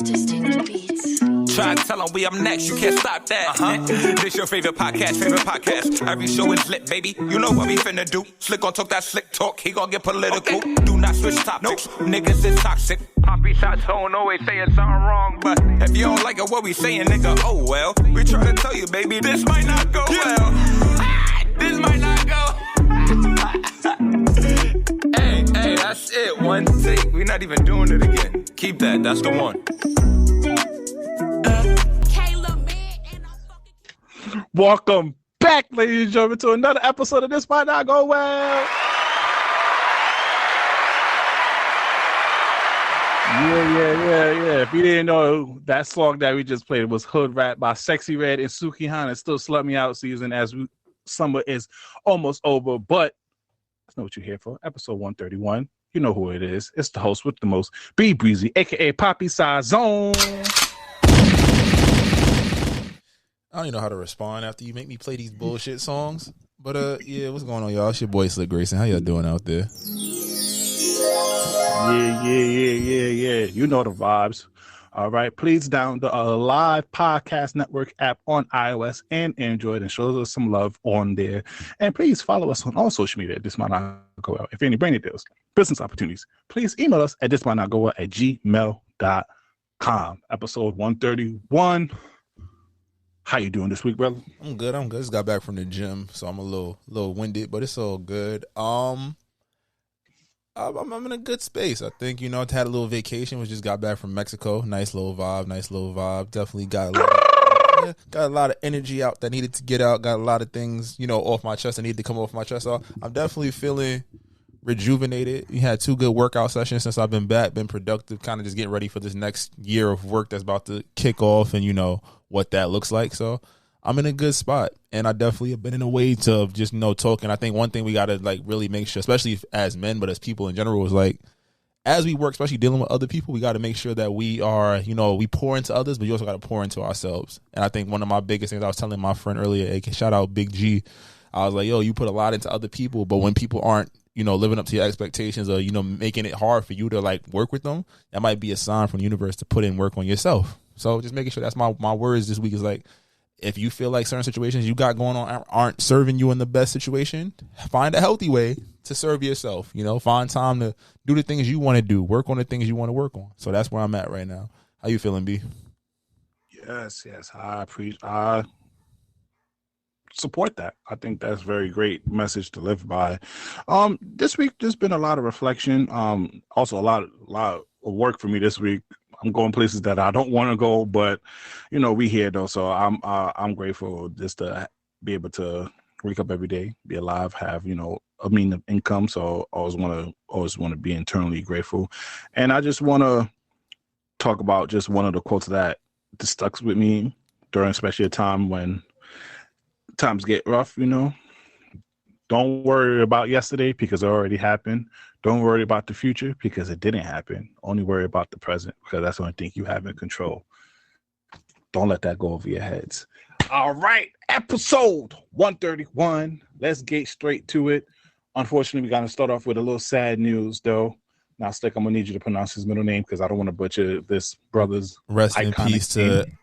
Distinct beats. Try to tell them we up next, you can't stop that. This your favorite podcast. Every show is lit, baby. You know what we finna do. Slick gon' talk that slick talk, he gon' get political. Okay. Do not switch topics, niggas is toxic. Poppy shots don't always saying something wrong, but if you don't like it, what we saying, nigga, oh well. We try to tell you, baby, this might not go well. This might not go. Hey, that's it. One take. We're not even doing it again. Keep that. That's the one. Welcome back, ladies and gentlemen, to another episode of This Might Not Go Well. Yeah. If you didn't know, that song that we just played was Hood Rap by Sexxy Red and Suki Han. It's still Slut Me Out season as summer is almost over, but that's not what you're here for. Episode 131. You know who it is. It's the host with the most, B Breezy, aka Poppy Size Zone. I don't even know how to respond after you make me play these bullshit songs. But yeah, what's going on, y'all? It's your boy Slick Grayson. How y'all doing out there? Yeah. You know the vibes. All right. Please download the Live Podcast Network app on iOS and Android and show us some love on there. And please follow us on all social media. This might not go well. If any branding deals, business opportunities, please email us at thismightnotgowell@gmail.com. Episode 131. How you doing this week, brother? I'm good. Just got back from the gym, so I'm a little winded, but it's all good. I'm in a good space. I think, I had a little vacation. We just got back from Mexico. Nice little vibe. Definitely got a lot of energy out that needed to get out. Got a lot of things, off my chest that needed to come off my chest. So I'm definitely feeling rejuvenated. We had 2 good workout sessions since I've been back, been productive, kind of just getting ready for this next year of work that's about to kick off and, what that looks like. So I'm in a good spot, and I definitely have been in a way to just talking. I think one thing we got to really make sure, especially as men, but as people in general, is as we work, especially dealing with other people, we got to make sure that we are, we pour into others, but you also got to pour into ourselves. And I think one of my biggest things, I was telling my friend earlier, shout out Big G, I was like, yo, you put a lot into other people, but when people aren't, living up to your expectations or, making it hard for you to work with them, that might be a sign from the universe to put in work on yourself. So just making sure that's my words this week is if you feel like certain situations you got going on aren't serving you in the best situation, find a healthy way to serve yourself. Find time to do the things you want to do, work on the things you want to work on. So that's where I'm at right now. How you feeling, B? Yes. I support that. I think that's a very great message to live by. This week there's been a lot of reflection. Also a lot of work for me this week. I'm going places that I don't want to go, but we here though, so I'm grateful just to be able to wake up every day, be alive, have a means of income. So always want to be internally grateful, and I just want to talk about just one of the quotes that just stuck with me during especially a time when times get rough. Don't worry about yesterday because it already happened. Don't worry about the future because it didn't happen. Only worry about the present because that's the only thing you have in control. Don't let that go over your heads. All right, episode 131. Let's get straight to it. Unfortunately, we got to start off with a little sad news, though. Now, Stick, I'm going to need you to pronounce his middle name because I don't want to butcher this brother's Rest in peace to name.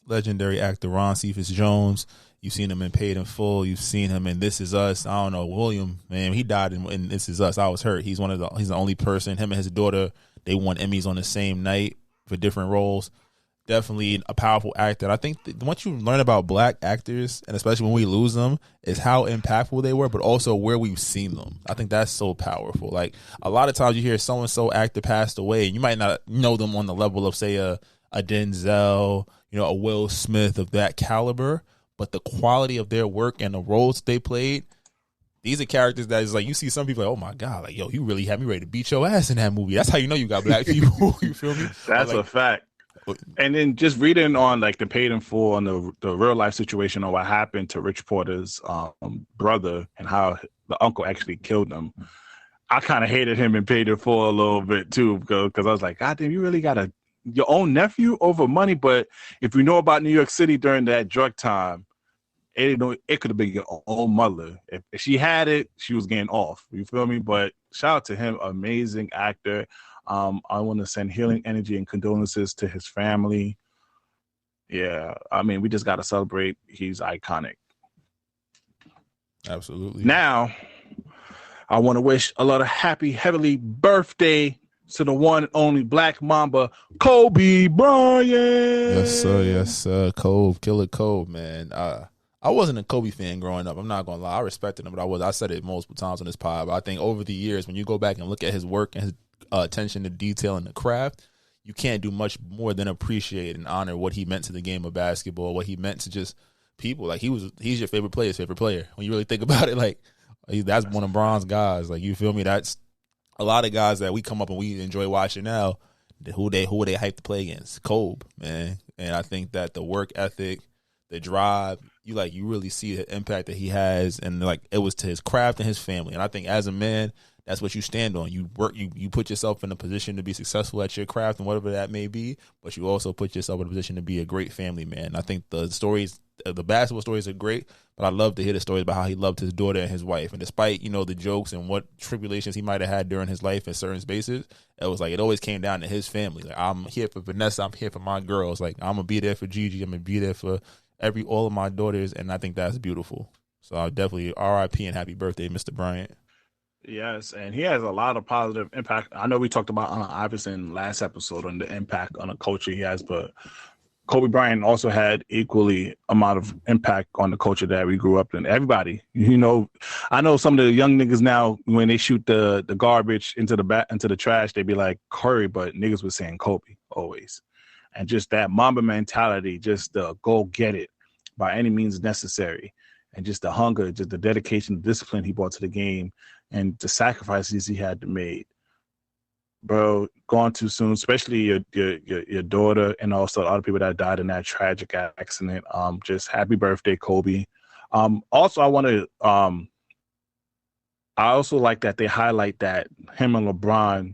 Legendary actor Ron Cephas Jones. You've seen him in Paid in Full. You've seen him in This Is Us. I don't know, William, man, he died in This Is Us. I was hurt. He's the only person. Him and his daughter, they won Emmys on the same night for different roles. Definitely a powerful actor. I think once you learn about black actors, and especially when we lose them, is how impactful they were, but also where we've seen them. I think that's so powerful. A lot of times you hear so-and-so actor passed away, and you might not know them on the level of, say, a Denzel, a Will Smith of that caliber, but the quality of their work and the roles they played, these are characters that is you see some people oh my God, yo, you really had me ready to beat your ass in that movie. That's how you know you got black people. You feel me? That's a fact. And then just reading on the Paid in Full on the real life situation on what happened to Rich Porter's brother and how the uncle actually killed him. I kind of hated him in Paid in Full a little bit too because I was like, God damn, you really got your own nephew over money. But if you know about New York City during that drug time, it could have been your own mother. If she had it, she was getting off. You feel me? But shout out to him, amazing actor. I want to send healing energy and condolences to his family. Yeah, I mean, we just got to celebrate. He's iconic. Absolutely. Now, I want to wish a lot of happy heavenly birthday to the one and only Black Mamba, Kobe Bryant. Yes, sir. Yes, sir. Kobe, Killer Kobe, man. I wasn't a Kobe fan growing up. I'm not gonna lie. I respected him, but I said it multiple times on this pod. But I think over the years, when you go back and look at his work and his attention to detail and the craft, you can't do much more than appreciate and honor what he meant to the game of basketball, what he meant to just people. Like he's your favorite player. When you really think about it, like that's one of Bron's guys. Like, you feel me? That's a lot of guys that we come up and we enjoy watching now. Who they hype to play against? Kobe, man. And I think that the work ethic, the drive, you really see the impact that he has, and like it was to his craft and his family. And I think as a man, that's what you stand on. You work, you put yourself in a position to be successful at your craft and whatever that may be, but you also put yourself in a position to be a great family man. I think the stories, the basketball stories are great, but I love to hear the stories about how he loved his daughter and his wife. And despite, the jokes and what tribulations he might have had during his life in certain spaces, it was like it always came down to his family. Like, I'm here for Vanessa, I'm here for my girls. Like, I'm gonna be there for Gigi, I'm gonna be there for all of my daughters, and I think that's beautiful. So I definitely RIP and happy birthday, Mr. Bryant. Yes, and he has a lot of positive impact. I know we talked about Allen Iverson last episode on the impact on the culture he has, but Kobe Bryant also had equally amount of impact on the culture that we grew up in. Everybody, I know some of the young niggas now, when they shoot the garbage into the trash, they be like Curry, but niggas was saying Kobe always. And just that Mamba mentality, just the go get it by any means necessary, and just the hunger, just the dedication, the discipline he brought to the game, and the sacrifices he had to make. Bro, gone too soon, especially your daughter, and also other people that died in that tragic accident. Just happy birthday, Kobe. Also, I also like that they highlight that him and LeBron,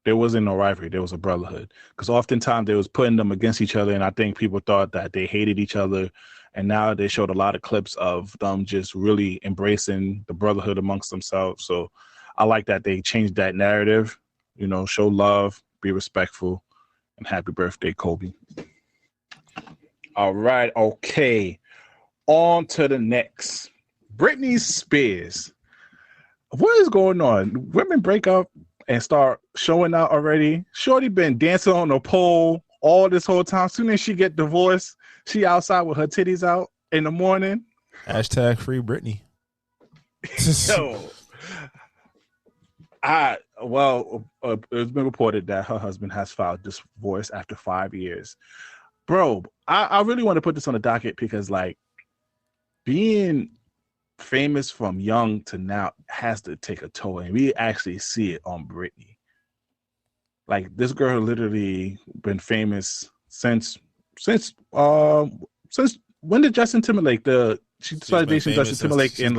there wasn't no rivalry, there was a brotherhood. Because oftentimes they was putting them against each other, and I think people thought that they hated each other. And now they showed a lot of clips of them just really embracing the brotherhood amongst themselves. So I like that they changed that narrative. Show love, be respectful, and happy birthday, Kobe. All right, okay. On to the next. Britney Spears. What is going on? Women break up and start showing out already. Shorty been dancing on the pole all this whole time. Soon as she get divorced, she outside with her titties out in the morning. Hashtag free Britney. Yo. It's been reported that her husband has filed divorce after 5 years. Bro, I really want to put this on the docket because, like, being famous from young to now has to take a toll, and we actually see it on Britney. Like, this girl literally been famous since when did Justin Timberlake she started dating Justin Timberlake in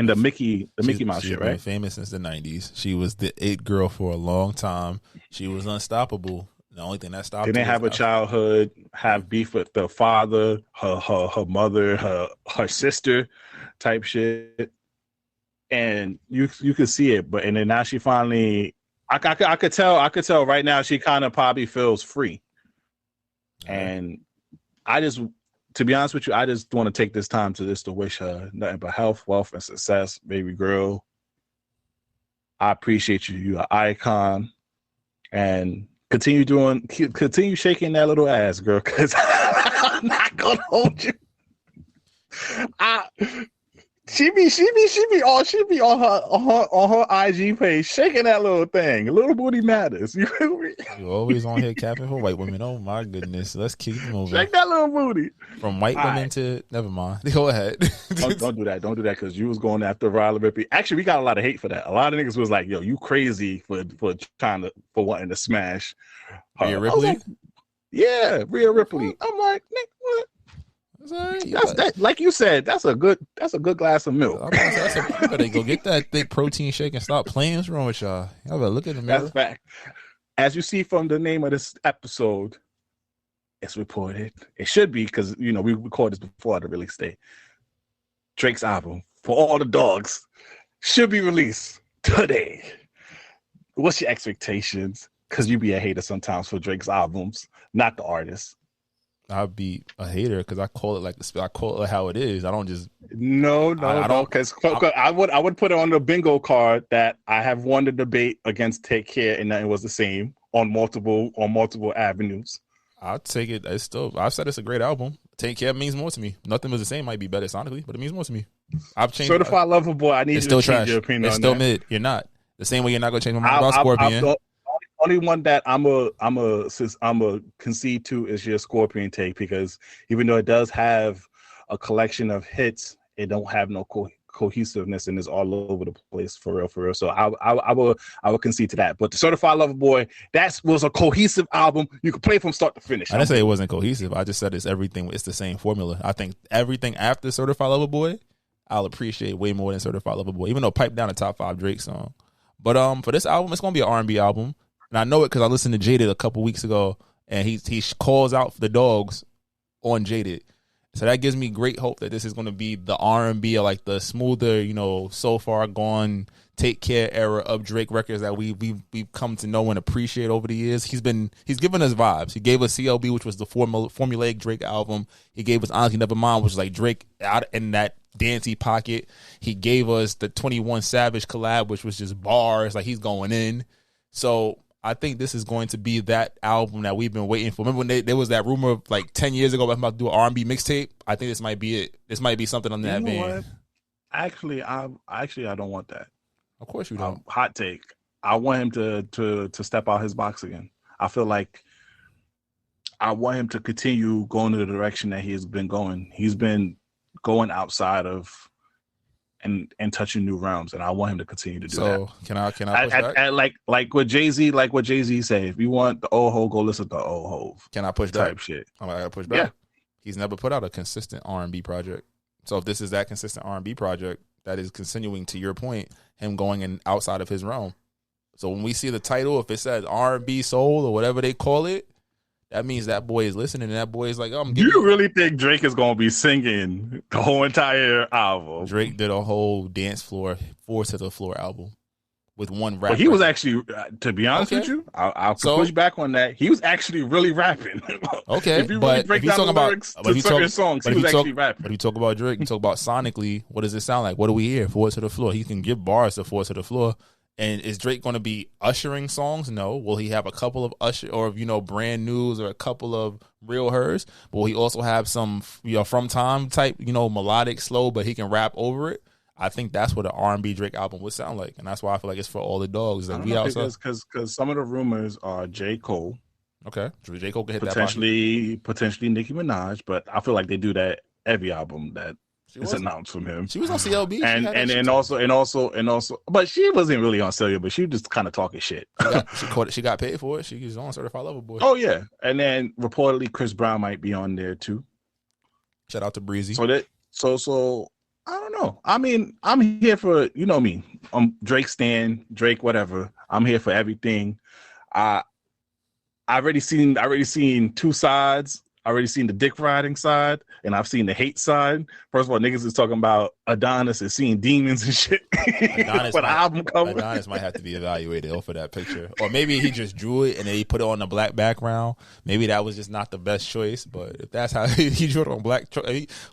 the Mickey Mouse shit, right? Been famous since the 90s. She was the it girl for a long time. She was unstoppable. The only thing that stopped her. Didn't have a childhood, have beef with the father, her mother, her sister, type shit. And you could see it, and then now she finally, I could tell right now she kind of probably feels free. And to be honest with you, I just want to take this time to wish her nothing but health, wealth, and success, baby girl. I appreciate you. You're an icon, and continue shaking that little ass, girl. Because I'm not gonna hold you. She be on her IG page shaking that little thing. Little booty matters. You feel me? You always on here capping for white women. Oh my goodness. Let's keep moving. Shake that little booty. From white women to never mind. Go ahead. Don't do that. Don't do that because you was going after Riley Ripley. Actually, we got a lot of hate for that. A lot of niggas was like, "Yo, you crazy for wanting to smash her." Rhea Ripley. Like, yeah, Rhea Ripley. I'm like, Nick, what? That's that. Like you said, that's a good glass of milk. You better go get that thick protein shake and stop playing. What's wrong with y'all? Y'all better look in the mirror. That's fact. As you see from the name of this episode, it's reported. It should be because we record this before the release date. Drake's album, For All the Dogs, should be released today. What's your expectations? Because you be a hater sometimes for Drake's albums, not the artist. I'll be a hater because I call it like how it is. I don't just no. Because I would put it on the bingo card that I have won the debate against Take Care, and it was the same on multiple avenues. I'll take it. I've said it's a great album. Take Care means more to me. Nothing Was the Same might be better sonically, but it means more to me. I've changed. Certified Lover Boy. I need you to change your opinion. It's still mid. You're not the same way. You're not going to change my mind about Scorpion. Only one that I'm a concede to is your Scorpion take, because even though it does have a collection of hits, it don't have no cohesiveness and it's all over the place for real. So I will concede to that. But the Certified Lover Boy, that was a cohesive album. You could play from start to finish. I didn't say it wasn't cohesive. I just said it's everything. It's the same formula. I think everything after Certified Lover Boy, I'll appreciate way more than Certified Lover Boy. Even though Pipe Down a top 5 Drake song, but for this album, it's gonna be an R&B album. And I know it because I listened to Jaded a couple weeks ago, and he calls out for the dogs on Jaded. So that gives me great hope that this is going to be the R&B, or like the smoother, so far gone Take Care era of Drake records that we've come to know and appreciate over the years. He's given us vibes. He gave us CLB, which was the formulaic Drake album. He gave us Honestly Nevermind, which was like Drake out in that dancey pocket. He gave us the 21 Savage collab, which was just bars, like he's going in. So I think this is going to be that album that we've been waiting for. Remember when there was that rumor of like 10 years ago about to do an R&B mixtape? I think this might be it. This might be something on that vein. Actually, I don't want that. Of course you don't. Hot take. I want him to step out his box again. I feel like I want him to continue going in the direction that he has been going. He's been going outside of and touching new realms, and I want him to continue to do that. So can I push back? Like what Jay-Z said, if you want the old ho, go listen to old ho. Can I push back? Type shit. I gotta push back. Yeah. He's never put out a consistent R&B project. So if this is that consistent R&B project, that is continuing, to your point, him going in outside of his realm. So when we see the title, if it says R&B soul or whatever they call it, that means that boy is listening, and that boy is like, "Oh, I'm." Do you really think Drake is gonna be singing the whole entire album? Drake did a whole dance floor, 4 to the floor album with one rap. But he was actually, to be honest with you, I'll push back on that. He was actually really rapping. Okay, if you really break down the lyrics to certain songs, he was actually rapping. But you talk about Drake, you talk about sonically. What does it sound like? What do we hear? 4 to the floor. He can give bars to 4 to the floor. And is Drake going to be ushering songs? No. Will he have a couple of brand news or a couple of real hers? But will he also have some, from time type, melodic, slow, but he can rap over it? I think that's what an R&B Drake album would sound like, and that's why I feel like it's for all the dogs. That we outside because some of the rumors are J. Cole. Okay, J. Cole can hit potentially Nicki Minaj, but I feel like they do that every album that. It's announced from him. She was on CLB, and also, but she wasn't really on CLB, but she was just kind of talking shit. She got paid for it. She was on Certified Lover Boy. Oh yeah, and then reportedly Chris Brown might be on there too. Shout out to Breezy. So I don't know. I mean, I'm here for me. Drake stan, Drake whatever. I'm here for everything. I already seen two sides. I already seen the dick riding side, and I've seen the hate side. First of all, niggas is talking about Adonis is seeing demons and shit. Adonis might have to be evaluated off of that picture. Or maybe he just drew it and then he put it on the black background. Maybe that was just not the best choice. But if that's how he drew it on black,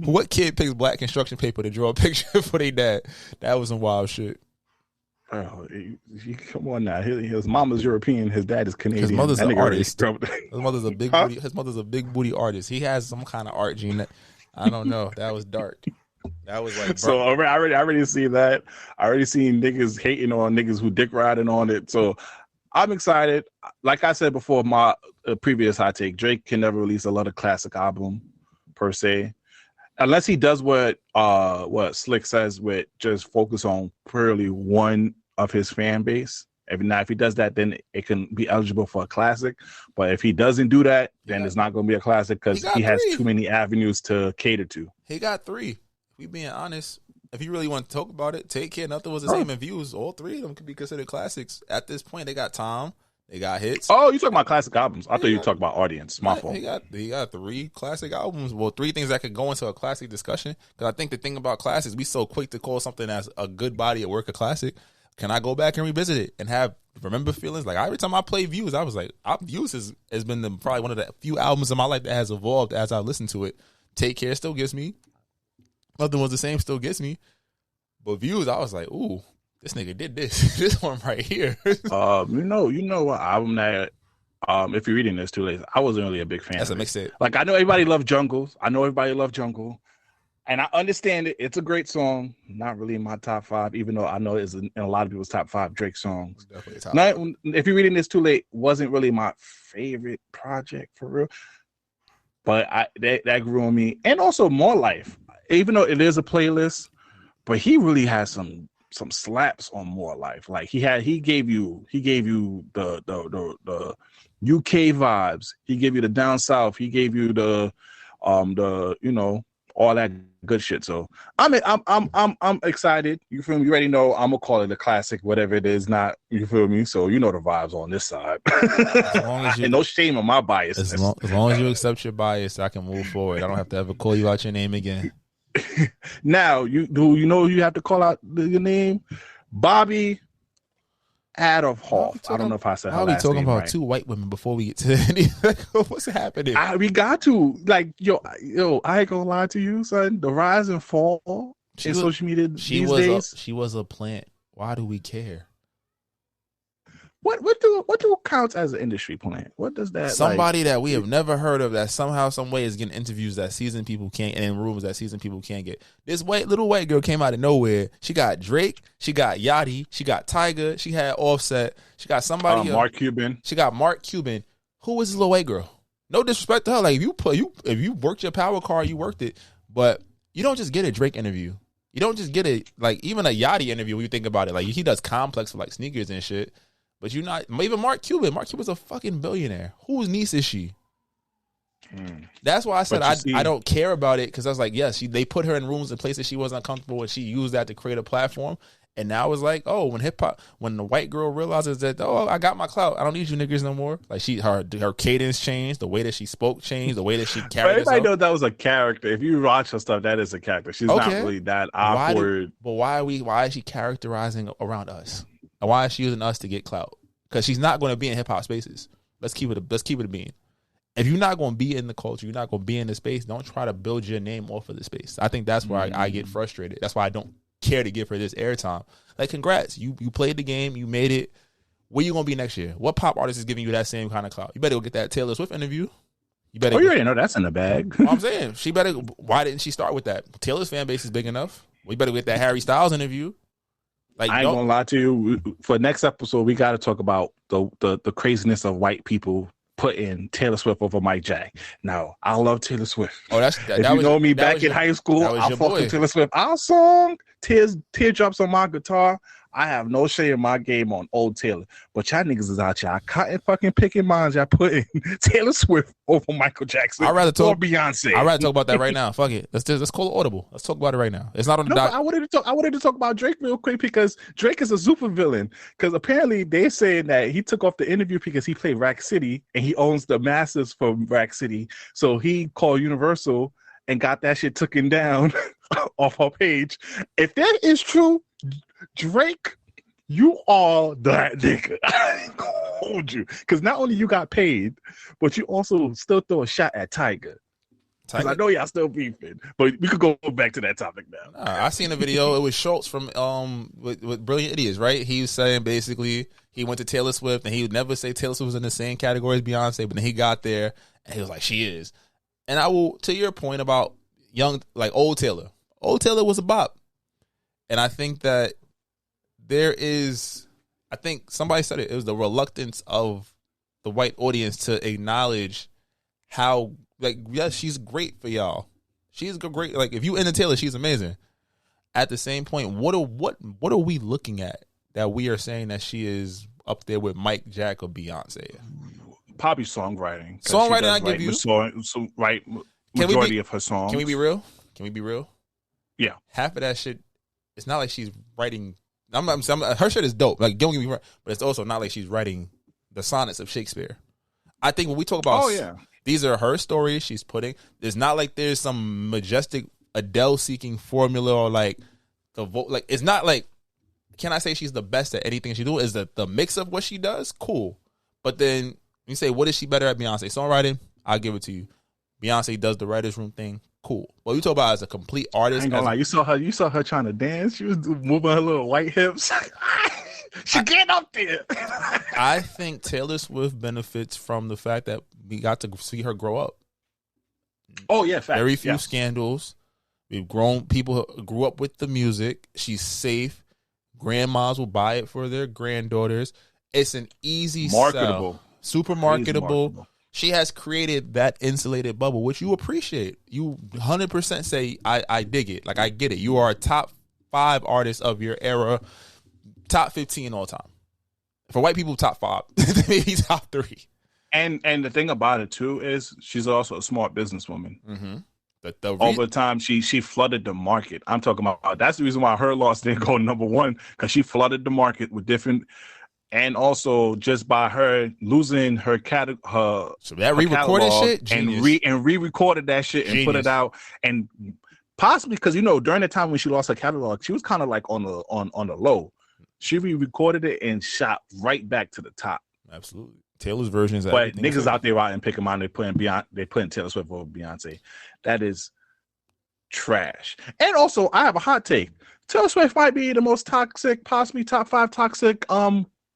what kid picks black construction paper to draw a picture for their dad? That was some wild shit. Oh, come on now. His mama's European. His dad is Canadian. His mother's an artist. His mother's a big booty. His mother's a big booty artist. He has some kind of art gene. I don't know. That was dark. That was like. So I already see that. I already seen niggas hating on niggas who dick riding on it. So I'm excited. Like I said before, my previous hot take, Drake can never release a lot of classic album per se. Unless he does what Slick says, with just focus on purely one of his fan base. If he does that, then it can be eligible for a classic. But if he doesn't do that, then it's not going to be a classic because he has too many avenues to cater to. He got 3. If we being honest, if you really want to talk about it, Take Care, Nothing Was the Same in views. All 3 of them could be considered classics. At this point, they got Tom, They got hits. Oh, you talking about classic albums? I thought you were talking about audience. My fault. He got 3 classic albums. Well, 3 things that could go into a classic discussion. Because I think the thing about classics, we so quick to call something as a good body of work a classic. Can I go back and revisit it and remember feelings? Like every time I play Views, I was like, Views has been probably one of the few albums in my life that has evolved as I listen to it. Take Care still gets me. Nothing Was the Same still gets me. But Views, I was like, ooh, this nigga did this. This one right here. You know what album that if you're reading this too late, I wasn't really a big fan. That's of a mixtape. Like I know everybody loved Jungles. And I understand it. It's a great song. Not really in my top 5, even though I know it's in a lot of people's top 5 Drake songs. Definitely top Now, if you're reading this too late, wasn't really my favorite project for real. But that grew on me. And also More Life. Even though it is a playlist, but he really has some slaps on More Life. Like he gave you the UK vibes. He gave you the down south. He gave you the all that good shit. So I'm excited. You feel me? You already know I'm gonna call it a classic, whatever it is. Not, you feel me? So you know the vibes on this side. As long as and no shame on my bias. As long as you accept your bias, I can move forward. I don't have to ever call you out your name again. Now you have to call out your name, Bobbi Althoff. I don't know if I said her last name. Are we talking about 2 white women before we get to anything? What's happening? We got to yo. I ain't gonna lie to you, son. The rise and fall in social media these days. She was a plant. Why do we care? What do counts as an industry plant? What does that? Somebody that we have never heard of that somehow, some way is getting interviews that seasoned people can't, and in rooms that seasoned people can't get. This little white girl came out of nowhere. She got Drake. She got Yachty. She got Tyga. She had Offset. She got somebody. Mark Cuban. She got Mark Cuban. Who is this little white girl? No disrespect to her. Like if you worked your power card, you worked it. But you don't just get a Drake interview. You don't just get even a Yachty interview when you think about it. Like he does Complex for like sneakers and shit. But you're not, even Mark Cuban. Mark Cuban's a fucking billionaire. Whose niece is she? That's why I said I don't care about it, because I was like, yes, they put her in rooms and places she wasn't comfortable, and she used that to create a platform. And now it's like, oh, when the white girl realizes that, oh, I got my clout, I don't need you niggas no more. Like her cadence changed, the way that she spoke changed, the way that she carried herself. Everybody knows that was a character. If you watch her stuff, that is a character. She's not really that awkward. But why is she characterizing around us? And why is she using us to get clout? Because she's not going to be in hip hop spaces. Let's keep it a bean. If you're not going to be in the culture, you're not going to be in the space, don't try to build your name off of the space. I think that's where I get frustrated. That's why I don't care to give her this airtime. Like, congrats. You played the game. You made it. Where you going to be next year? What pop artist is giving you that same kind of clout? You better go get that Taylor Swift interview. You already know that's in the bag. I'm saying, why didn't she start with that? Taylor's fan base is big enough. We better get that Harry Styles interview. Like, I ain't gonna lie to you. For next episode, we got to talk about the craziness of white people putting Taylor Swift over Mike Jack. Now, I love Taylor Swift. Oh, if you know me back in high school, I fuck with Taylor Swift. Our song, Teardrops on My Guitar. I have no shame in my game on old Taylor. But y'all niggas is out here cotton fucking picking minds. Y'all putting Taylor Swift over Michael Jackson or Beyonce. I'd rather talk about that right now. Fuck it. Let's call it audible. Let's talk about it right now. It's not on the doc. I wanted to talk about Drake real quick, because Drake is a super villain. Because apparently they're saying that he took off the interview because he played Rack City and he owns the masters from Rack City. So he called Universal and got that shit taken down off our page. If that is true, Drake, you are that nigga. I ain't gonna hold you. Because not only you got paid, but you also still throw a shot at Tyga. Because I know y'all still beefing. But we could go back to that topic now. I seen a video. It was Schultz from with Brilliant Idiots, right? He was saying basically he went to Taylor Swift and he would never say Taylor Swift was in the same category as Beyonce, but then he got there and he was like, she is. And I will, to your point about old Taylor. Old Taylor was a bop. And I think that I think somebody said it was the reluctance of the white audience to acknowledge how, yes, she's great for y'all. She's great. Like, if you into Taylor, she's amazing. At the same point, what are we looking at that we are saying that she is up there with Mike, Jack, or Beyonce? Probably songwriting. Songwriting, I give you. Majority of her songs. Can we be real? Yeah. Half of that shit, it's not like she's writing. Her shit is dope. Like, don't get me wrong, but it's also not like she's writing the sonnets of Shakespeare. I think when we talk about, these are her stories she's putting. It's not like there's some majestic Adele-seeking formula or like the vote. Like it's not like, can I say she's the best at anything she do? Is that the mix of what she does? Cool. But then you say, what is she better at? Beyonce songwriting? I'll give it to you. Beyonce does the writer's room thing. Cool. But you talk about as a complete artist. I ain't gonna lie. You saw her trying to dance. She was moving her little white hips. She get up there. I think Taylor Swift benefits from the fact that we got to see her grow up. Oh yeah, fact. Very few scandals. We've grown. People grew up with the music. She's safe. Grandmas will buy it for their granddaughters. It's an easy marketable, sell. Super marketable. She has created that insulated bubble, which you appreciate. You 100% say, I dig it. Like, I get it. You are a top 5 artist of your era, top 15 all time. For white people, top 5, maybe top 3. And the thing about it, too, is she's also a smart businesswoman. Mm-hmm. Over time, she flooded the market. I'm talking about, that's the reason why her loss didn't go number 1, because she flooded the market with different. And also, just by her losing her so that re-recorded shit, genius. and re-recorded that shit and put it out, and possibly because during the time when she lost her catalog, she was kind of like on the low. She re-recorded it and shot right back to the top. Absolutely, Taylor's version is. But niggas out there out and picking mine, they putting Taylor Swift over Beyonce. That is trash. And also, I have a hot take. Taylor Swift might be the most toxic, possibly top 5 toxic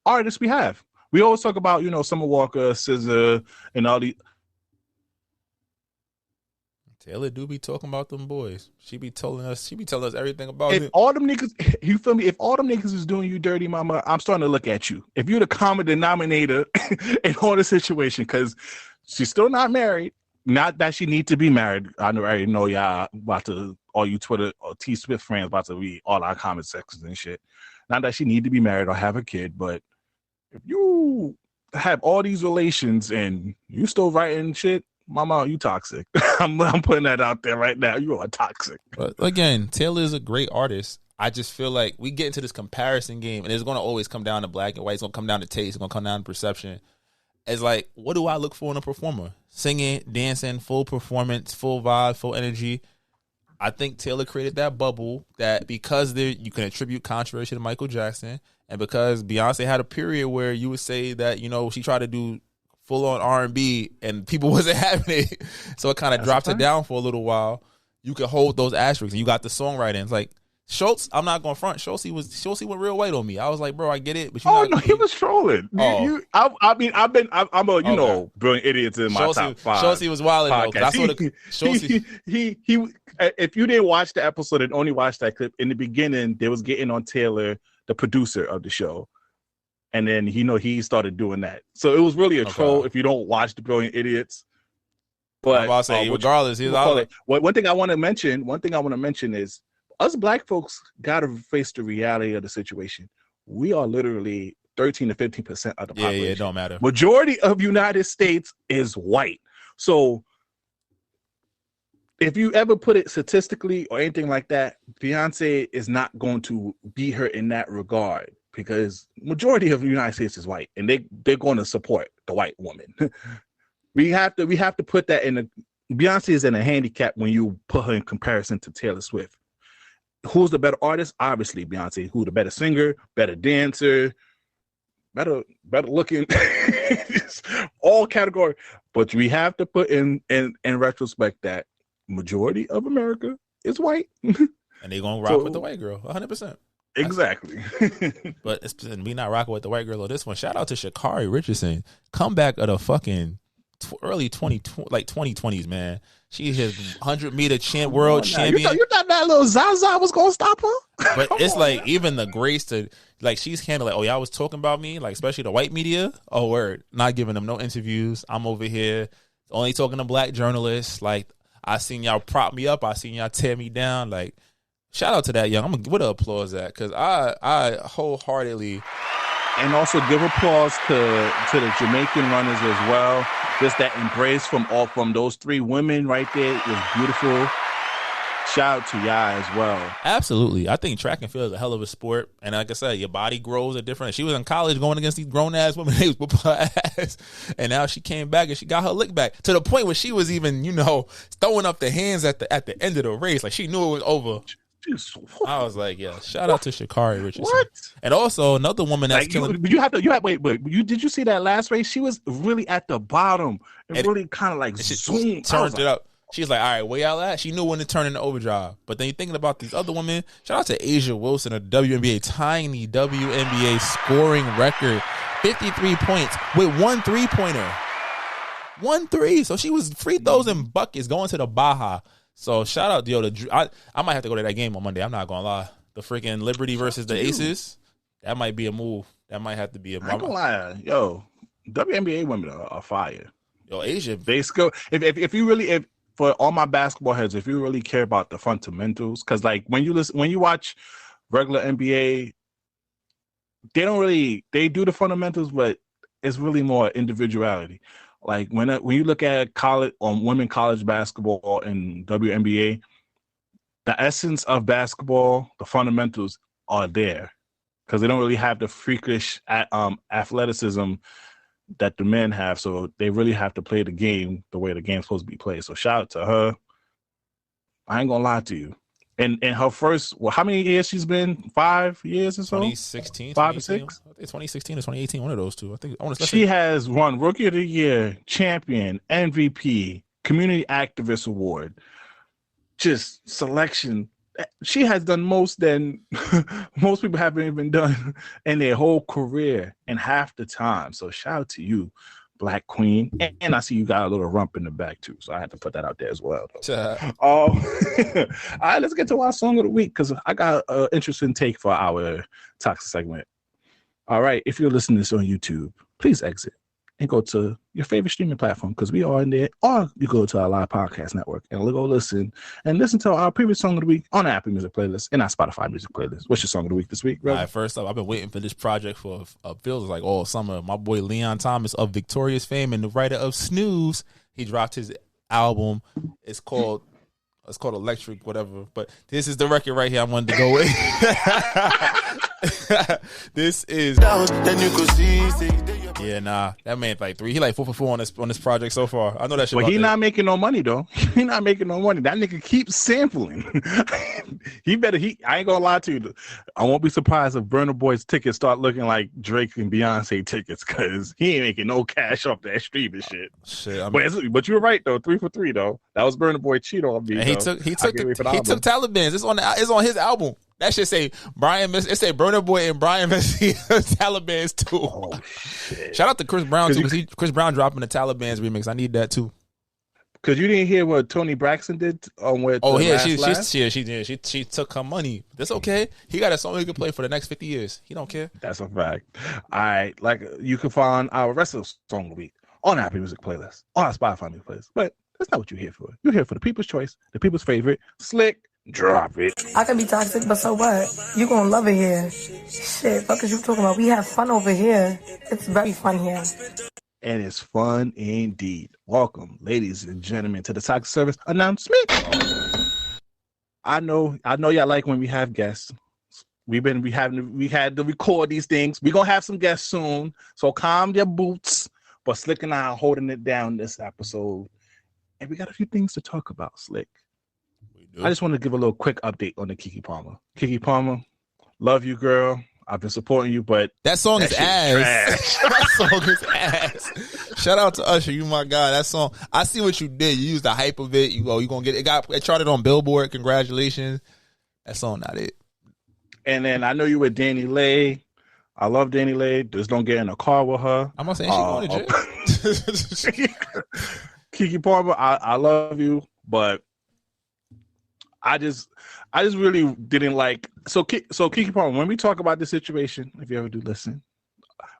artists we have. We always talk about, Summer Walker, SZA, and all these. Taylor do be talking about them boys. She be telling us everything about it. All them niggas, you feel me? If all them niggas is doing you dirty, mama, I'm starting to look at you. If you're the common denominator in all the situation, because she's still not married. Not that she need to be married. I already know y'all about to, all you Twitter or T Swift friends about to read all our comment sections and shit. Not that she need to be married or have a kid, but if you have all these relations and you still writing shit, mama, you toxic. I'm putting that out there right now. You are toxic. But again, Taylor is a great artist. I just feel like we get into this comparison game, and it's going to always come down to black and white. It's going to come down to taste. It's going to come down to perception. It's like, what do I look for in a performer? Singing, dancing, full performance, full vibe, full energy. I think Taylor created that bubble that because you can attribute controversy to Michael Jackson, and because Beyonce had a period where you would say that, she tried to do full-on R&B and people wasn't having it. So it kind of dropped it down for a little while. You could hold those asterisks, and you got the songwriting. It's like, Schultz, I'm not going to front. Schultz went real white on me. I was like, bro, I get it. But he was trolling. I'm a brilliant idiot in my top 5. Schultz was wilding though. If you didn't watch the episode and only watched that clip, in the beginning, they was getting on Taylor, the producer of the show. And then, he started doing that. So it was really a troll if you don't watch the Brilliant Idiots. But I'm about to say, regardless, one thing I want to mention is, us black folks got to face the reality of the situation. We are literally 13 to 15% of the population. Yeah, it don't matter. Majority of United States is white. So if you ever put it statistically or anything like that, Beyonce is not going to beat her in that regard because majority of the United States is white, and they're going to support the white woman. we have to put that in. Beyonce is in a handicap when you put her in comparison to Taylor Swift. Who's the better artist? Obviously Beyonce. Who the better singer, better dancer, better looking, all category. But we have to put in retrospect that majority of America is white. And they're going to rock with the white girl, 100%. Exactly. But we not rocking with the white girl on this one. Shout out to Sha'Carri Richardson. Comeback of the fucking early 2020s, man. She is 100-meter world champion. You thought that little Zaza was going to stop her? But it's like even the grace to, like, she's kind of like, oh, y'all was talking about me, like, especially the white media. Oh, word. Not giving them no interviews. I'm over here only talking to black journalists. Like, I seen y'all prop me up. I seen y'all tear me down. Like, shout out to that young. I'm going to give the applause that because I wholeheartedly. And also give applause to the Jamaican runners as well. Just that embrace from those 3 women right there was beautiful. shout out to Yaya as well. Absolutely. I think track and field is a hell of a sport. And like I said, your body grows at different. She was in college going against these grown-ass women. They was whooping her ass. And now she came back and she got her lick back to the point where she was even, throwing up the hands at the end of the race. Like she knew it was over. I was like, yeah, shout out to Sha'Carri Richardson. What? And also another woman that's killing. Did you see that last race? She was really at the bottom and really kind of like zoomed. Turned it up. She's like, all right, where y'all at? She knew when to turn into overdrive. But then you're thinking about these other women. Shout out to Asia Wilson of WNBA, tying the WNBA scoring record, 53 points with 1 3-pointer. 1 3. So she was free throws and buckets going to the Baja. So shout out, I might have to go to that game on Monday. I'm not gonna lie. The freaking Liberty versus the Aces, that might be a move. That might have to be a move. I'm gonna lie, WNBA women are fire. Yo, Asia, they go. If you really for all my basketball heads, if you really care about the fundamentals, because like when you watch regular NBA, they do the fundamentals, but it's really more individuality. Like when you look at women college basketball and WNBA, the essence of basketball, the fundamentals are there, because they don't really have the freakish athleticism that the men have. So they really have to play the game the way the game's supposed to be played. So shout out to her. I ain't gonna lie to you. And her first, how many years she's been? 5 years or so? 2016, 5 or 6? 2016 or 2018, one of those two. I think she has won Rookie of the Year, Champion, MVP, Community Activist Award, just selection. She has done most than most people haven't even done in their whole career in half the time. So shout out to you, Black Queen. And I see you got a little rump in the back too, so I had to put that out there as well. All right, let's get to our song of the week, because I got an interesting take for our toxic segment. All right, if you're listening to this on YouTube, please exit and go to your favorite streaming platform, because we are in there, or you go to our live podcast network and go listen to our previous song of the week on our Apple Music playlist and our Spotify music playlist. What's your song of the week this week, bro? All right, first up, I've been waiting for this project for feels like all summer. My boy Leon Thomas of Victorious fame and the writer of Snooze, he dropped his album. It's called Electric, whatever. But this is the record right here I wanted to go with. This is that man like 3. He like 4 for 4 on this project so far. I know that shit. But not making no money though. He not making no money. That nigga keeps sampling. I ain't gonna lie to you. I won't be surprised if Burna Boy's tickets start looking like Drake and Beyonce tickets, because he ain't making no cash off that streaming shit. But you're right though. 3 for 3 though. That was Burna Boy cheat on me. And he took Taliban's. It's on his album. That should say Burna Boy and Brian Messi Taliban's too. Oh, shit. Shout out to Chris Brown too, because Chris Brown dropping the Taliban's remix. I need that too. Because you didn't hear what Toni Braxton did with. Oh yeah, she took her money. That's okay. He got a song he can play for the next 50 years. He don't care. That's a fact. All right, like you can find our rest of the song of the week on our Apple Music playlist, on our Spotify music playlist. But that's not what you're here for. You're here for the people's choice, the people's favorite, Slick. Drop it. I can be toxic, but so what? You gonna love it here. Shit, fuck is you talking about? We have fun over here. It's very fun here. And it's fun indeed. Welcome, ladies and gentlemen, to the Toxic Service announcement. I know y'all like when we have guests. We had to record these things. We're gonna have some guests soon, so calm your boots. But Slick and I are holding it down this episode, and we got a few things to talk about, Slick. I just want to give a little quick update on the Keke Palmer. Keke Palmer, love you, girl. I've been supporting you, but that song is ass. That song is ass. Shout out to Usher, you my guy. That song, I see what you did. You used the hype of it. You gonna get it. It charted on Billboard. Congratulations. That song not it. And then I know you with Danny Lay. I love Danny Lay. Just don't get in a car with her. I'm not saying she's going to jail. Keke Palmer, I love you, but I just really didn't like. So Keke Palmer, when we talk about this situation, if you ever do listen,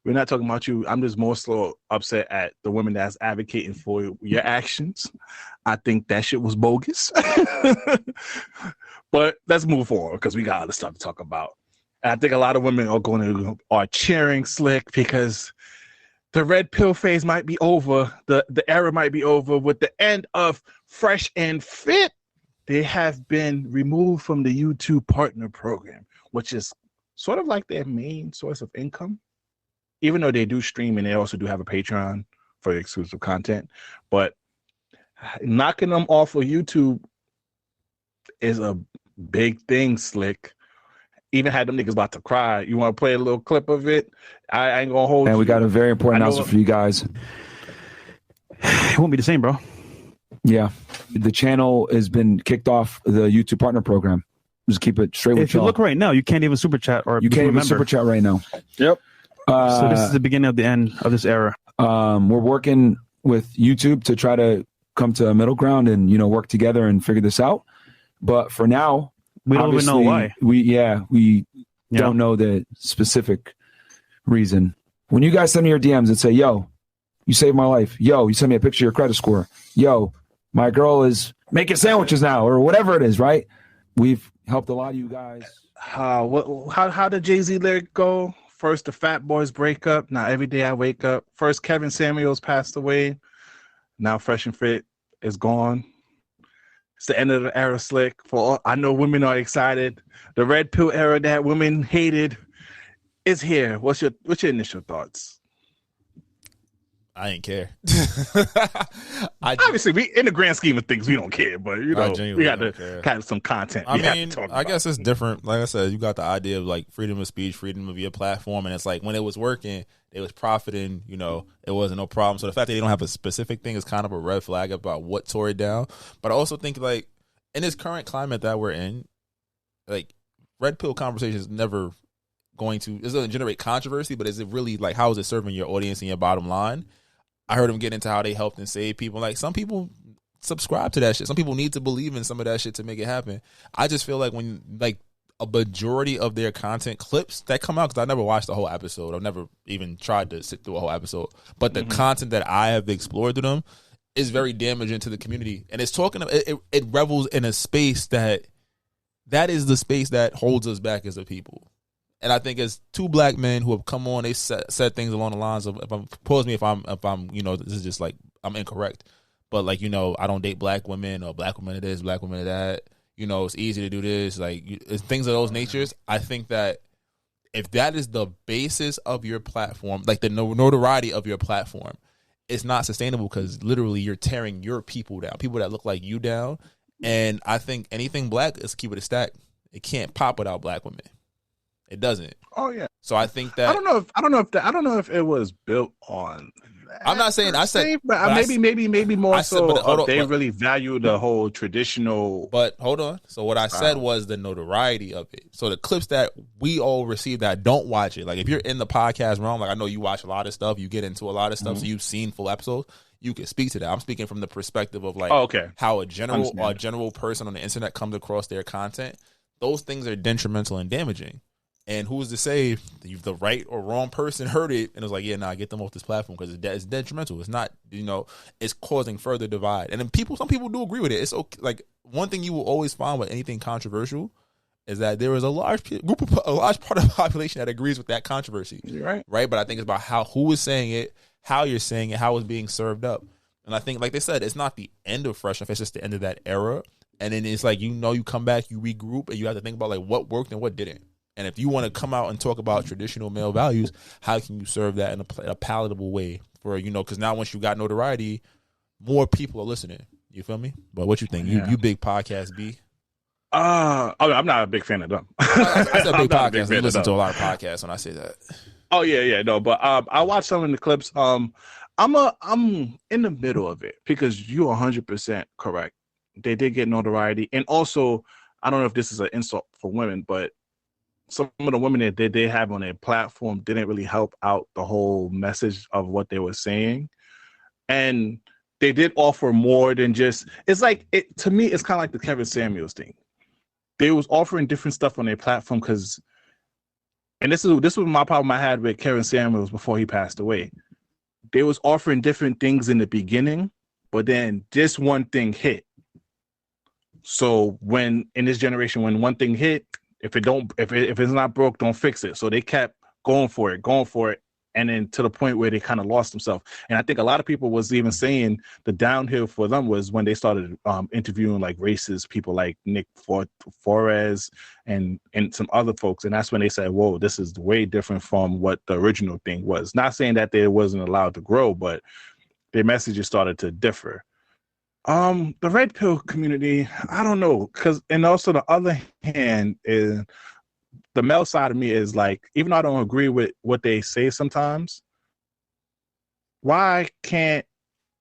we're not talking about you. I'm just more so upset at the women that's advocating for your actions. I think that shit was bogus. But let's move forward, because we got other stuff to talk about. And I think a lot of women are cheering Slick, because the red pill phase might be over. The era might be over with the end of Fresh and Fit. they have been removed from the YouTube Partner Program, which is sort of like their main source of income, even though they do stream and they also do have a Patreon for exclusive content. But knocking them off of YouTube is a big thing, Slick. Even had them niggas about to cry. You want to play a little clip of it? I ain't gonna hold you. And we got a very important announcement for you guys. It won't be the same, bro. Yeah. The channel has been kicked off the YouTube Partner Program. Just keep it straight with If you y'all. look right now, you can't even super chat or You can't even remember. super chat right now. Yep. So this is the beginning of the end of this era. We're working with YouTube to try to come to a middle ground and, you know, work together and figure this out. But for now, We don't even know why. We don't know the specific reason. When you guys send me your DMs and say, yo, you saved my life. Yo, you send me a picture of your credit score. Yo, my girl is making sandwiches now, or whatever it is, right? We've helped a lot of you guys. How did Jay-Z lyric go? First, the Fat Boys break up. Now, every day I wake up. First, Kevin Samuels passed away. Now, Fresh and Fit is gone. It's the end of the era, Slick. I know women are excited. The red pill era that women hated is here. What's your initial thoughts? I ain't care. Obviously, we in the grand scheme of things, we don't care. But you know, we got to have some content. I mean, I guess it's different. Like I said, you got the idea of like freedom of speech, freedom of your platform, and it's like when it was working, it was profiting. You know, it wasn't no problem. So the fact that they don't have a specific thing is kind of a red flag about what tore it down. But I also think like in this current climate that we're in, like red pill conversation is never going to. It's going to generate controversy, but is it really like how is it serving your audience and your bottom line? I heard them get into how they helped and saved people. Like some people subscribe to that shit. Some people need to believe in some of that shit to make it happen. I just feel like when like a majority of their content clips that come out, because I never watched the whole episode. I've never even tried to sit through a whole episode. But the content that I have explored to them is very damaging to the community. And it's talking, it revels in a space that is the space that holds us back as a people. And I think as two black men who have come on, they said things along the lines of, pause me if I'm, you know, this is just like, I'm incorrect. But like, you know, I don't date black women or black women are this, black women are that. You know, it's easy to do this. Like it's things of those natures. I think that if that is the basis of your platform, like the notoriety of your platform, it's not sustainable because literally you're tearing your people down, people that look like you down. And I think anything black is keep it a stack. It can't pop without black women. It doesn't. Oh yeah. So I think that I don't know if it was built on that. I'm not saying I said, but maybe more so. They really value the whole traditional. But hold on. So what I said was the notoriety of it. So the clips that we all receive that don't watch it. Like if you're in the podcast realm, like I know you watch a lot of stuff, you get into a lot of stuff, so you've seen full episodes. You can speak to that. I'm speaking from the perspective of like how a general person on the internet comes across their content. Those things are detrimental and damaging. And who's to say the right or wrong person heard it and was like, yeah, nah, get them off this platform because it's detrimental. It's not, you know, it's causing further divide. And then some people do agree with it. It's okay. Like one thing you will always find with anything controversial is that there is a large part of the population that agrees with that controversy. You're right. Right. But I think it's about who is saying it, how you're saying it, how it's being served up. And I think, like they said, it's not the end of Fresh Off. It's just the end of that era. And then it's like, you know, you come back, you regroup, and you have to think about like what worked and what didn't. And if you want to come out and talk about traditional male values, how can you serve that in a palatable way for, you know, because now once you got notoriety, more people are listening. You feel me? But what you think? Yeah. You big podcast B? I'm not a big fan of them. I said big podcast. You listen to a lot of podcasts when I say that. Oh yeah, no, but I watched some of the clips. I'm in the middle of it because you're 100% correct. They did get notoriety, and also I don't know if this is an insult for women, but some of the women that they have on their platform didn't really help out the whole message of what they were saying. And they did offer more than just, it's like, to me, it's kind of like the Kevin Samuels thing. They was offering different stuff on their platform because, and this was my problem I had with Kevin Samuels before he passed away. They was offering different things in the beginning, but then this one thing hit. So when, in this generation, when one thing hit, if it's not broke, don't fix it. So they kept going for it. and then to the point where they kind of lost themselves. And I think a lot of people was even saying the downhill for them was when they started interviewing like racist people like Nick Flores and some other folks. And that's when they said, whoa, this is way different from what the original thing was. Not saying that they wasn't allowed to grow, but their messages started to differ. The red pill community, I don't know, and also the other hand is the male side of me is like, even though I don't agree with what they say sometimes, why can't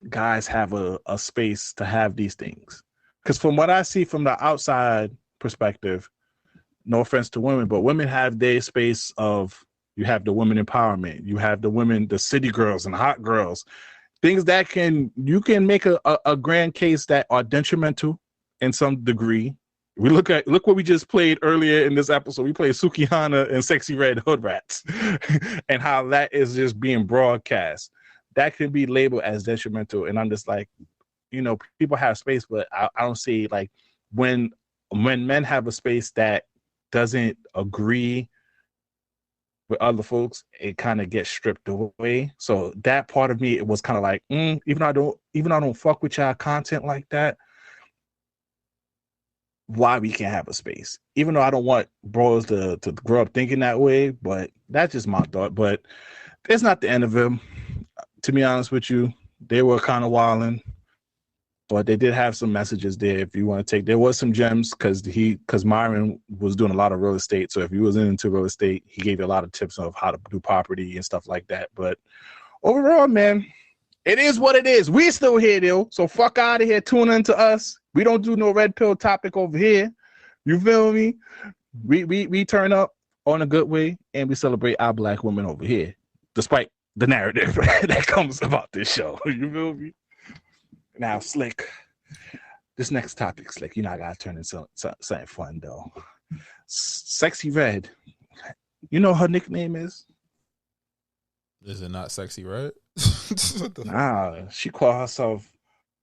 guys have a space to have these things? Because from what I see from the outside perspective, no offense to women, but women have their space of, you have the women empowerment, you have the women, the city girls and hot girls, things that you can make a grand case that are detrimental in some degree. We look what we just played earlier in this episode. We played Sukihana and Sexxy Red Hood Rats, and how that is just being broadcast. That can be labeled as detrimental, and I'm just like, people have space, but I don't see like when men have a space that doesn't agree with other folks, it kind of gets stripped away. So that part of me, it was kind of like, even though I don't fuck with y'all content like that, why we can't have a space? Even though I don't want bros to grow up thinking that way, but that's just my thought. But it's not the end of him. To be honest with you, they were kind of wilding, but they did have some messages there. If you want to take, there was some gems because Myron was doing a lot of real estate. So if you was into real estate, he gave you a lot of tips of how to do property and stuff like that. But overall, man, it is what it is. We still here though, so fuck out of here. Tune into us. We don't do no red pill topic over here. You feel me? We turn up on a good way, and we celebrate our black women over here, despite the narrative that comes about this show. You feel me? Now, Slick, this next topic, Slick, I gotta turn into something fun though. Sexxy Red, you know her nickname is? Is it not Sexxy Red? Nah, she called herself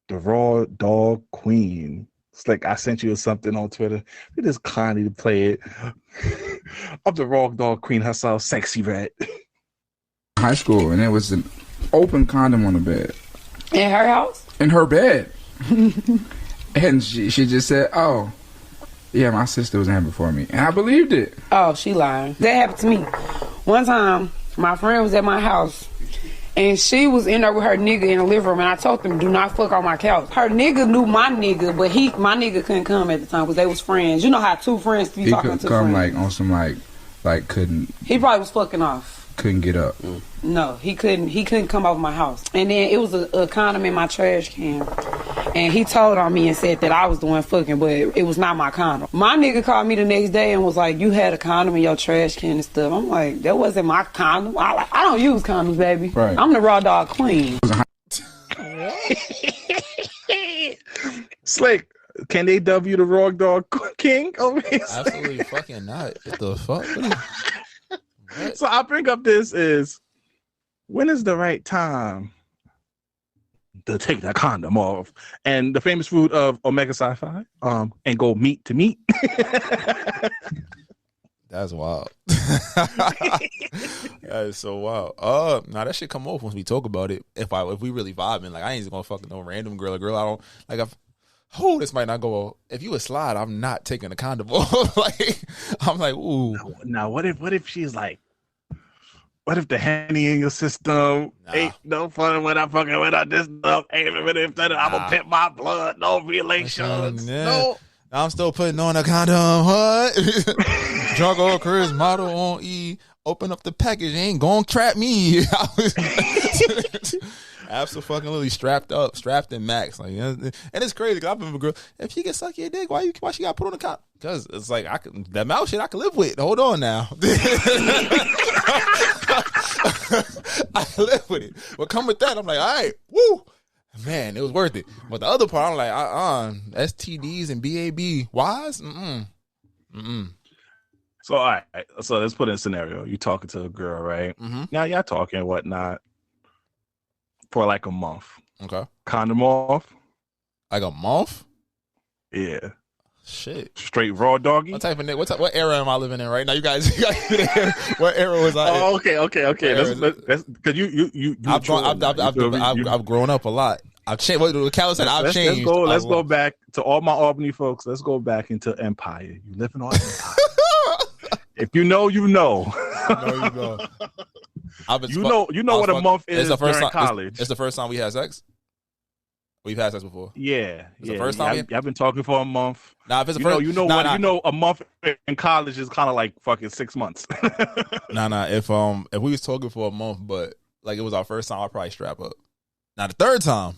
the Raw Dog Queen. It's like I sent you something on Twitter. We just kindly play it. Of the Raw Dog Queen herself, Sexxy Red. High school, and there was an open condom on the bed. In her house? In her bed. And she just said, oh, yeah, my sister was in here before me. And I believed it. Oh, she lying. That happened to me. One time, my friend was at my house, and she was in there with her nigga in the living room, and I told them, do not fuck on my couch. Her nigga knew my nigga, but my nigga couldn't come at the time because they was friends. You know how two friends be talking to friends. He couldn't come like on some like couldn't. He probably was fucking off. Couldn't get up. No, he couldn't come over my house. And then it was a condom in my trash can. And he told on me and said that I was the one fucking, but it was not my condom. My nigga called me the next day and was like, you had a condom in your trash can and stuff. I'm like, that wasn't my condom. I don't use condoms, baby. Right. I'm the Raw Dog Queen. Slick, can they dub you the Raw Dog King over here? Absolutely fucking not. What the fuck? What? So I bring up this is, when is the right time to take that condom off? And the famous food of Omega Sci-Fi, and go meat to meat. That's wild. That is so wild. Now that shit come off once we talk about it. If we really vibing, like I ain't just gonna fuck no random girl or girl. I don't like. This might not go. If you a slide, I'm not taking a condom off. Like I'm like, ooh. Now what if she's like, what if the Henny in your system ain't no fun when I fucking without this stuff? Ain't if that I'm gonna pimp my blood, no relations, no. I'm still putting on a condom. What? Drunk old Chris model on E. Open up the package. Ain't gonna trap me. Absolutely strapped in max. Like, and it's crazy because I've been with a girl. If she can suck your dick, why she got put on the condom? Because it's like that mouth shit I can live with. Hold on now. I can live with it. But come with that, I'm like, all right, woo. Man, it was worth it. But the other part, I'm like, STDs and BAB. Whys? So, all right. So let's put in a scenario. You talking to a girl, right? Mm-hmm. Now y'all talking and whatnot for like a month. Okay. Condom off. Like a month? Yeah. Shit. Straight raw doggy. What type of what era am I living in right now? You guys what era was I in? Oh, okay. That's because I've grown up a lot. I've changed. What Cal said, I've changed. Let's go back to all my Albany folks. Let's go back into Empire. You living on Empire. If you know, you know. You know. You know what a month is during college. It's the first time we had sex. We've had sex before. Yeah, the first time. I've been talking for a month. Nah, if it's the first, you know, a month in college is kind of like fucking 6 months. Nah. If we was talking for a month, but like it was our first time, I'd probably strap up. Now the third time,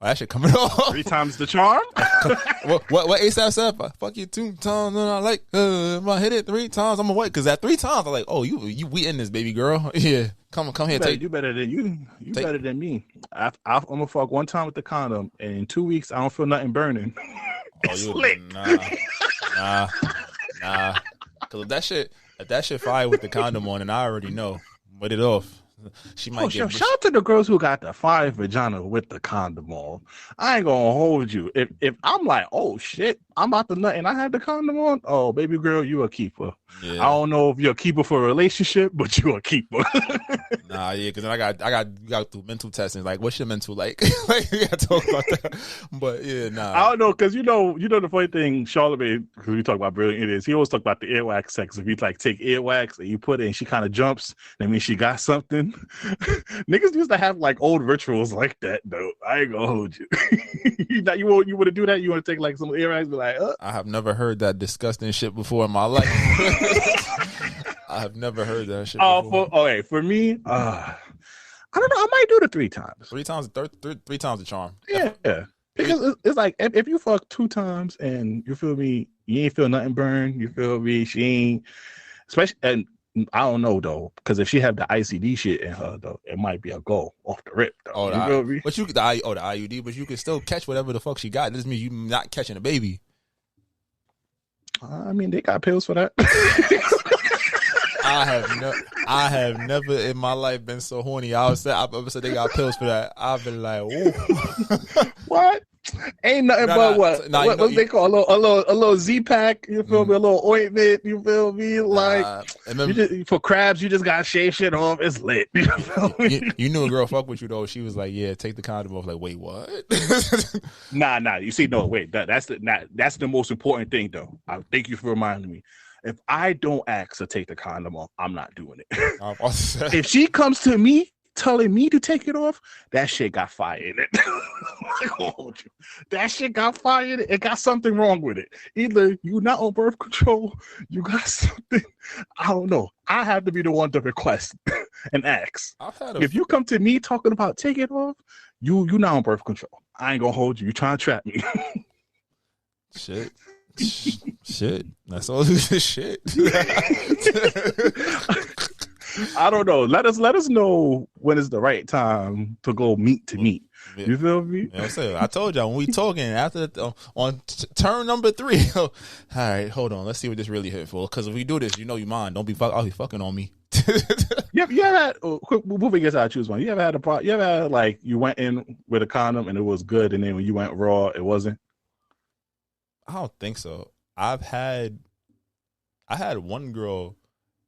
that shit coming off. 3 times the charm. What ASAP said? Fuck you 2 times, and I like if I hit it 3 times, I'm gonna wait. Because at 3 times, I'm like, oh, we in this, baby girl. Yeah, come here, you better than you. You better than me. I'm gonna fuck 1 time with the condom, and in 2 weeks, I don't feel nothing burning. Oh, slick. Nah. Because if that shit fire with the condom on, and I already know, put it off. She might shout out to the girls who got the fire vagina with the condom on. I ain't gonna hold you. If I'm like, oh shit, I'm about to nut and I had the condom on, oh baby girl, you a keeper. Yeah. I don't know if you're a keeper for a relationship, but you a keeper. Nah, yeah, because then I got through mental testing. Like, what's your mental like? Like, we gotta talk about that. But yeah, nah. I don't know, because you know the funny thing, Charlamagne, because we talk about brilliant idiots, he always talk about the earwax sex. If you like take earwax and you put it and she kind of jumps, that means she got something. Niggas used to have like old rituals like that though. I ain't gonna hold you. You want to do that? You want to take like some earwax? Be like, I have never heard that disgusting shit before in my life. I have never heard that shit before. For me, I don't know. I might do the 3 times. 3 times, 3 times the charm. Yeah. Because it's like if you fuck 2 times and you feel me, you ain't feel nothing burn. You feel me? She ain't, especially, and I don't know though, because if she have the ICD shit in her though, it might be a go off the rip though. Oh, you feel me? But the IUD, but you can still catch whatever the fuck she got. This means you not catching a baby. I mean, they got pills for that. I have never in my life been so horny. I said they got pills for that. I've been like, ooh. What? Ain't nothing but what? What they call a little Z-pack? You feel me? A little ointment? You feel me? Like for crabs, you just gotta shave shit off. It's lit. You feel me? You knew a girl fuck with you though. She was like, "Yeah, take the condom off." Like, wait, what? Nah. You see, no, wait. That's the most important thing though. Thank you for reminding me. If I don't ask to take the condom off, I'm not doing it. If she comes to me telling me to take it off, that shit got fire in it. That shit got fire in it. It got something wrong with it. Either you not on birth control, you got something. I don't know. I have to be the one to request and ask. If you come to me talking about take it off, you not on birth control. I ain't gonna hold you. You trying to trap me. Shit. That's all this shit. I don't know. Let us know when is the right time to go meet to meet. You feel me? Yeah, I told y'all when we talking after on turn number 3. All right, hold on. Let's see what this really hit for. Because if we do this, you know you mind. Don't be fucking on me. You ever had quick moving gets out? Choose one. You ever had you ever had like you went in with a condom and it was good, and then when you went raw, it wasn't? I don't think so. I had one girl.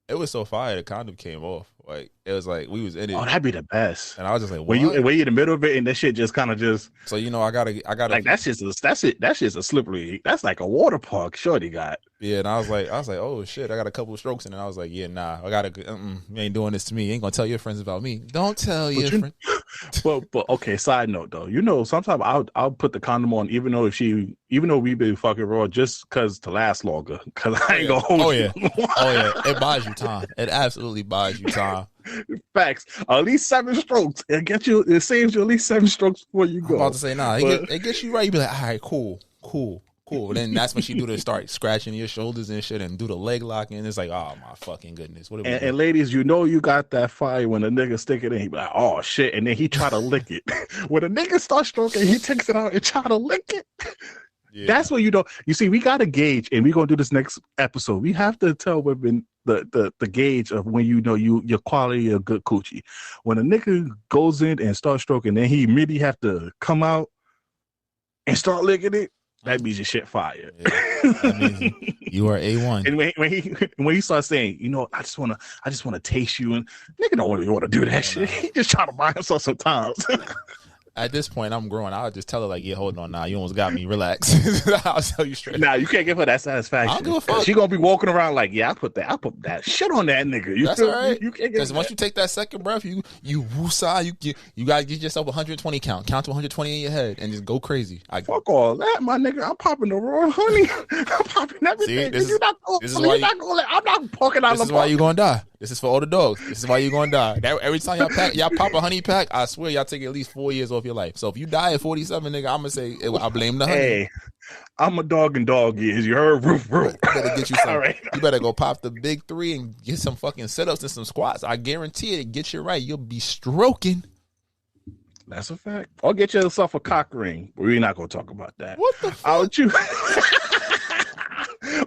It was so fire the condom came off. Like it was like we was in it. Oh, that'd be the best. And I was just like, what? when you in the middle of it and that shit just kind of just. So you know, I gotta like that's just a slippery. That's like a water park. Shorty got. Yeah, and I was like, oh shit, I got a couple of strokes, and I was like, yeah, nah, I gotta. You ain't doing this to me. You ain't gonna tell your friends about me. Don't tell your friends. But okay. Side note though, you know, sometimes I'll put the condom on even though we've been fucking raw just cause to last longer. Cause I ain't gonna hold you. Oh yeah, it buys you time. It absolutely buys you time. Facts. At least 7 strokes. It saves you at least 7 strokes before you go. I'm about to say it gets you right. You be like, all right, cool. Then that's when she do the start scratching your shoulders and shit and do the leg locking. And it's like, oh my fucking goodness. And ladies, you know you got that fire when a nigga stick it in. He be like, oh shit, and then he try to lick it. When a nigga start stroking, he takes it out and try to lick it. Yeah. That's what you know. You see, we gotta gauge, and we're gonna do this next episode. We have to tell women the gauge of when you know your quality of good coochie. When a nigga goes in and starts stroking, then he immediately have to come out and start licking it. that means your shit fire. Yeah, that means you are A1. And when he starts saying, I just wanna taste you, and nigga don't want to do that shit. He just trying to buy himself some time. At this point, I'm growing. I'll just tell her like, yeah, hold on, now you almost got me. Relax. I'll tell you straight. Nah, you can't give her that satisfaction. I don't give a fuck. She gonna be walking around like, yeah, I put that shit on that nigga. That's all right. Because once you take that second breath, you woosah, you gotta get yourself 120 count to 120 in your head and just go crazy. Fuck all that, my nigga. I'm popping the raw honey. I'm popping everything. See, I'm not poking out. This is why you gonna die. This is for all the dogs. This is why you gonna die. Every time y'all pop a honey pack, I swear y'all take at least 4 years off your life. So if you die at 47, nigga, I'm gonna say I blame the honey. Hey, I'm a dog in dog years. You heard? Roof. You better get you some. Right. You better go pop the big 3 and get some fucking sit-ups and some squats. I guarantee it. Get you right. You'll be stroking. That's a fact. Or get yourself a cock ring. We're not gonna talk about that. What the fuck? I'll choose.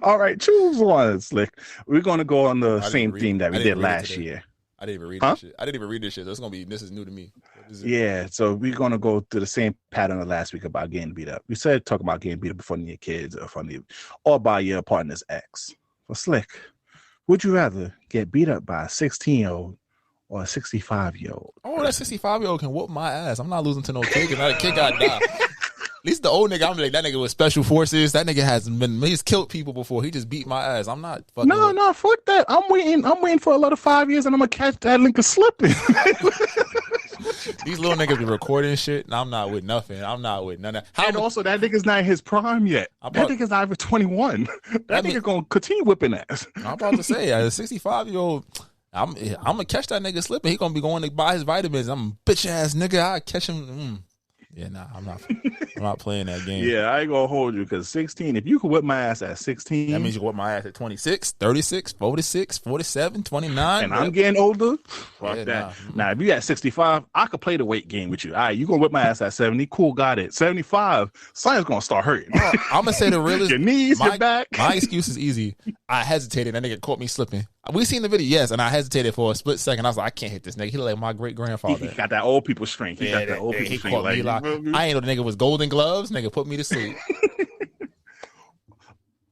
All right, choose one, Slick. We're gonna go on the same theme that we did last year. I didn't even read this shit. I didn't even read this shit. This is new to me. Yeah, so we're gonna go to the same pattern of last week about getting beat up. We said talk about getting beat up in front of your kids or by your partner's ex. So Slick, would you rather get beat up by a 16-year-old or a 65-year-old? Oh, that 65-year-old can whoop my ass. I'm not losing to no kid. If that kid got die. At least the old nigga, I'm like, that nigga was special forces. That nigga he's killed people before. He just beat my ass. I'm not fucking. No, fuck that. I'm waiting for another 5 years and I'm gonna catch that nigga slipping. These little niggas be recording shit and I'm not with nothing. I'm not with none of that. Also, that nigga's not in his prime yet. That nigga's not even 21. That nigga gonna continue whipping ass. I'm about to say, as a 65-year-old, I'm gonna catch that nigga slipping. He gonna be going to buy his vitamins. I'm a bitch ass nigga. I catch him. Yeah, nah, I'm not playing that game. Yeah, I ain't gonna hold you because 16, if you could whip my ass at 16. That means you can whip my ass at 26, 36, 46, 47, 29. And I'm getting older. Fuck that. Now, if you at 65, I could play the weight game with you. All right, you gonna whip my ass at 70. Cool, got it. 75, something's gonna start hurting. I'm gonna say the realest. Your knees, your back. My excuse is easy. I hesitated. That nigga caught me slipping. We seen the video, yes, and I hesitated for a split second. I was like, I can't hit this nigga. He look like my great grandfather. He got that old people strength. He got that old people strength. Like, I ain't know the nigga was golden gloves. Nigga put me to sleep.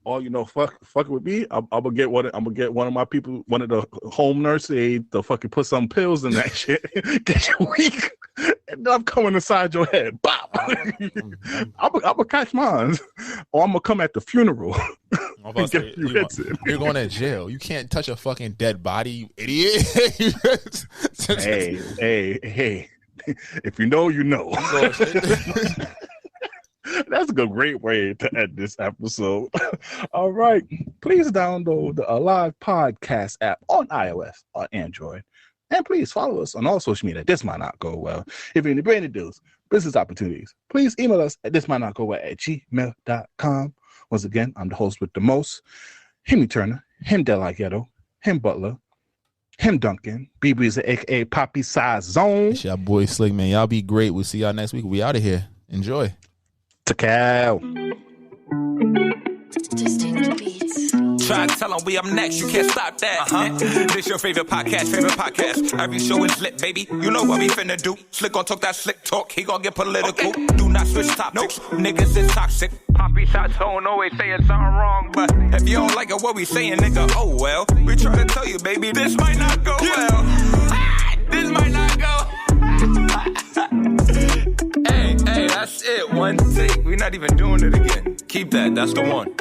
Oh, fuck with me. I'm gonna get one of my people, one of the home nurses, to fucking put some pills in that shit. Get you weak, and then I'm coming inside your head. Bop. I'm gonna catch mine, or I'm gonna come at the funeral. You're going to jail. You can't touch a fucking dead body, you idiot. Hey. If you know, you know. That's a great way to end this episode. All right. Please download the Alive Podcast app on iOS or Android. And please follow us on all social media. This might not go well. If you're in the branded deals, business opportunities, please email us at thismightnotgowell@gmail.com. Once again, I'm the host with the most. Him Turner, him Delaghetto, him Butler, him Duncan, BB's aka Poppy Size Zone. It's your boy Slick, man. Y'all be great. We'll see y'all next week. We out of here. Enjoy. Takao. Distinct beats. Try to tell them we up next, you can't stop that. This your favorite podcast. Every show is lit, baby. You know what we finna do. Slick gon' talk that slick talk, he gon' get political. Okay. Do not switch topics, niggas is toxic. Poppy shots don't always saying something wrong, but if you don't like it, what we saying, nigga, oh well. We try to tell you, baby, this might not go well. This might not go. Hey, that's it. One take. We're not even doing it again. Keep that. That's the one.